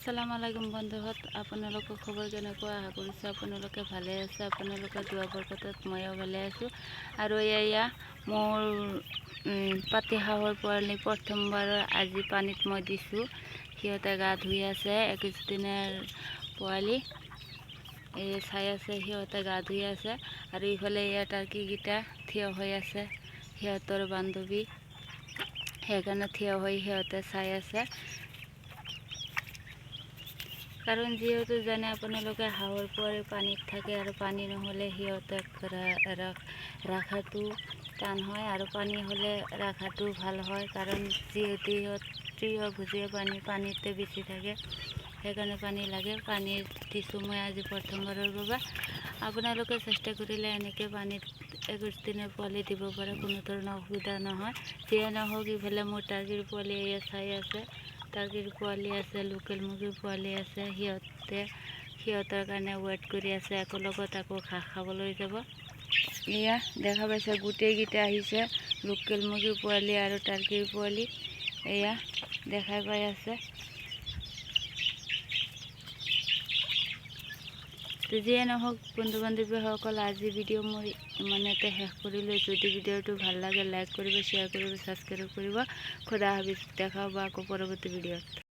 আসসালামু আলাইকুম বন্ধুহঁত, আপোনালোকৰ খবৰ কেনেকুৱা? আশা কৰিছোঁ আপোনালোকে ভালে আছে। আপোনালোকৰ দোৱা বৰকতত ময়ো ভালে আছোঁ। আৰু এয়া মোৰ পাতিহাঁহৰ পোৱালি প্ৰথমবাৰ আজি পানীত মই দিছোঁ। সিহঁতে গা ধুই আছে। 21 দিনৰ পোৱালি এই চাই আছে, সিহঁতে গা ধুই আছে। আৰু ইফালে এয়া টাৰ্কিকেইটা থিয় হৈ আছে, সিহঁতৰ বান্ধৱী সেইকাৰণে থিয় হৈ সিহঁতে চাই আছে। কাৰণ যিহেতু জানে আপোনালোকে হাঁহৰ পোৱালি পানীত থাকে আৰু পানী নহ'লে সিহঁতক ৰখাটো টান হয় আৰু পানী হ'লে ৰখাটো ভাল হয়। কাৰণ যিহেতু সিহঁত ত্ৰিভুজীয় পানীতে বেছি থাকে, সেইকাৰণে পানী লাগে। পানী দিছোঁ মই আজি প্ৰথমবাৰৰ বাবে। আপোনালোকে চেষ্টা কৰিলে এনেকৈ পানীত 21 দিনৰ পোৱালি দিব পাৰে, কোনো ধৰণৰ অসুবিধা নহয়। যিয়ে নহওক, ইফালে মোৰ টাৰ্কিৰ পোৱালি এয়া চাই আছে। টাৰ্কিৰ পোৱালি আছে, লোকেল মুৰ্গীৰ পোৱালি আছে। সিহঁতৰ কাৰণে ৱেইট কৰি আছে, লগত আকৌ ঘাঁহ খাবলৈ যাব। এয়া দেখা পাইছে, গোটেইকেইটা আহিছে, লোকেল মুৰ্গীৰ পোৱালি আৰু টাৰ্কিৰ পোৱালি এয়া দেখাই পাই আছে। যিয়ে নহওক বন্ধু বান্ধৱীসকল, আজি ভিডিঅ' মোৰ ইমানতে শেষ কৰিলোঁ। যদি ভিডিঅ'টো ভাল লাগে লাইক কৰিব, শ্বেয়াৰ কৰিব, ছাবস্ক্ৰাইব কৰিব। খুদা হাফিজ। দেখা হ'ব আকৌ পৰৱৰ্তী ভিডিঅ'ত।